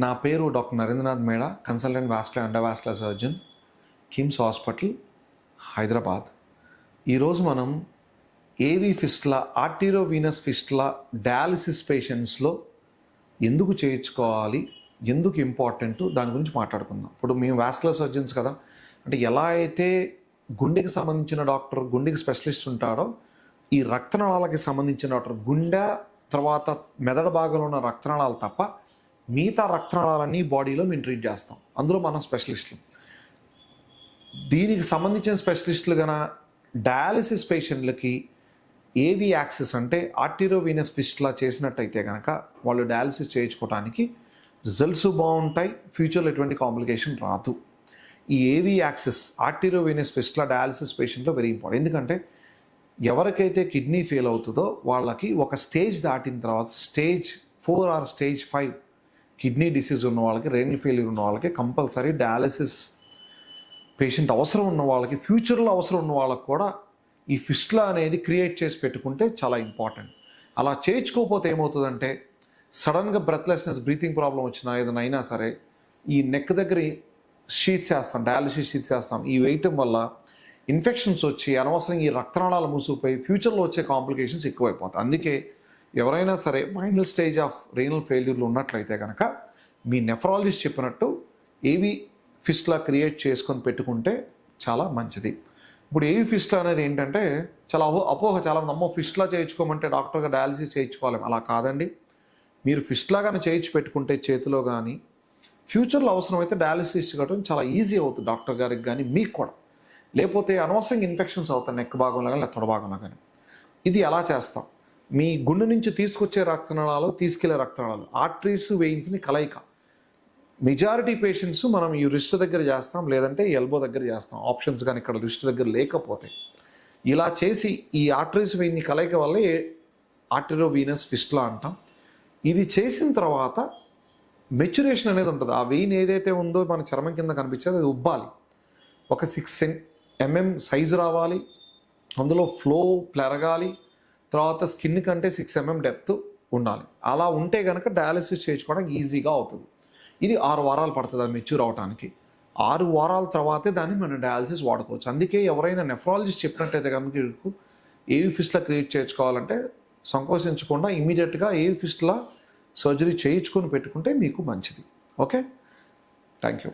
నా పేరు doctor Narendranath Meda, consultant vascular endovascular surgeon, KIMS hospital, Hyderabad. ఈరోజు మనం AV fistula, arteriovenous fistula dialysis పేషెంట్స్లో ఎందుకు చేయించుకోవాలి, ఎందుకు ఇంపార్టెంట్, దాని గురించి మాట్లాడుకుందాం. ఇప్పుడు మేము వాస్కులర్ సర్జన్స్ కదా, అంటే ఎలా అయితే గుండెకి సంబంధించిన డాక్టర్, గుండెకి స్పెషలిస్ట్ ఉంటాడో, ఈ రక్తనాళాలకి సంబంధించిన డాక్టర్ గుండె తర్వాత మెదడు భాగంలో ఉన్న రక్తనాళాలు తప్ప మిగతా రక్తనాళాలన్నీ బాడీలో మేము ట్రీట్ చేస్తాం. అందులో మనం స్పెషలిస్టులు. దీనికి సంబంధించిన స్పెషలిస్టులు కన్నా డయాలసిస్ పేషెంట్లకి ఏవి యాక్సెస్ అంటే ఆర్టీరోవీనస్ ఫిస్టులా చేసినట్టయితే కనుక వాళ్ళు డయాలసిస్ చేయించుకోవడానికి రిజల్ట్స్ బాగుంటాయి, ఫ్యూచర్లో ఎటువంటి కాంప్లికేషన్ రాదు. ఈ AV access arteriovenous fistula dialysis పేషెంట్లో వెరీ ఇంపార్టెంట్. ఎందుకంటే ఎవరికైతే కిడ్నీ ఫెయిల్ అవుతుందో వాళ్ళకి ఒక స్టేజ్ దాటిన తర్వాత stage 4 or stage 5 kidney disease ఉన్న వాళ్ళకి, రేనల్ ఫెయిల్యూర్ ఉన్న వాళ్ళకి కంపల్సరీ డయాలసిస్ పేషెంట్ అవసరం ఉన్న వాళ్ళకి, ఫ్యూచర్లో అవసరం ఉన్న వాళ్ళకి కూడా ఈ ఫిస్టులా అనేది క్రియేట్ చేసి పెట్టుకుంటే చాలా ఇంపార్టెంట్. అలా చేయించుకోకపోతే ఏమవుతుందంటే సడన్గా బ్రెత్లెస్నెస్, బ్రీతింగ్ ప్రాబ్లం వచ్చినా ఏదైనా అయినా సరే ఈ నెక్ దగ్గర షీట్స్ వేస్తాం, డయాలసిస్ షీట్స్ వేస్తాం. ఈ వేయటం వల్ల ఇన్ఫెక్షన్స్ వచ్చి అనవసరంగా ఈ రక్తనాళాలు మూసుకుపోయి ఫ్యూచర్లో వచ్చే కాంప్లికేషన్స్ ఎక్కువైపోతాయి. అందుకే ఎవరైనా సరే ఫైనల్ స్టేజ్ ఆఫ్ రీనల్ ఫెయిల్యూర్లు ఉన్నట్లయితే కనుక మీ నెఫ్రాలజిస్ట్ చెప్పినట్టు ఏవి ఫిస్టులా క్రియేట్ చేసుకొని పెట్టుకుంటే చాలా మంచిది. ఇప్పుడు ఏవి ఫిస్టులా అనేది ఏంటంటే చాలా అపోహ, చాలా నమ్మో ఫిస్టులా చేయించుకోమంటే డాక్టర్గా డయాలసిస్ చేయించుకోవాలి. అలా కాదండి. మీరు ఫిస్టులా కానీ చేయించి పెట్టుకుంటే చేతిలో కానీ ఫ్యూచర్లో అవసరమైతే డయాలసిస్ చేయడం చాలా ఈజీ అవుతుంది డాక్టర్ గారికి కానీ మీకు కూడా. లేకపోతే అనవసరంగా ఇన్ఫెక్షన్స్ అవుతాయి నెక్ భాగంలో కానీ లేదా తొడ భాగంలో కానీ. ఇది ఎలా చేస్తాం? మీ గుండె నుంచి తీసుకొచ్చే రక్తనాళాలు, తీసుకెళ్లే రక్తనాళాలు, ఆర్టరీస్, వెయిన్స్ని కలయిక. మెజారిటీ పేషెంట్స్ మనం ఈ రిస్ట్ దగ్గర చేస్తాం, లేదంటే ఎల్బో దగ్గర చేస్తాం. ఆప్షన్స్ కానీ ఇక్కడ రిస్ట్ దగ్గర లేకపోతే ఇలా చేసి ఈ ఆర్టరీస్, వెయిన్ని కలయిక వల్ల ఆర్టీరోవీనస్ ఫిస్టులా అంటాం. ఇది చేసిన తర్వాత మెచ్యురేషన్ అనేది ఉంటుంది. ఆ వెయిన్ ఏదైతే ఉందో మన చర్మం కింద కనిపించేది అది ఉబ్బాలి. ఒక 6 mm సైజు రావాలి, అందులో ఫ్లో పెరగాలి, తర్వాత స్కిన్ కంటే 6 mm డెప్త్ ఉండాలి. అలా ఉంటే కనుక డయాలసిస్ చేయించుకోవడానికి ఈజీగా అవుతుంది. ఇది 6 వారాలు పడుతుంది అది మెచ్యూర్ అవడానికి. 6 వారాల తర్వాతే దాన్ని మనం డయాలసిస్ వాడుకోవచ్చు. అందుకే ఎవరైనా నెఫ్రాలజిస్ట్ చెప్పినట్టయితే కనుక ఏవి ఫిస్టులా క్రియేట్ చేయించుకోవాలంటే సంకోచించకుండా ఇమీడియట్గా ఏవి ఫిస్టులా సర్జరీ చేయించుకొని పెట్టుకుంటే మీకు మంచిది. Okay, thank you.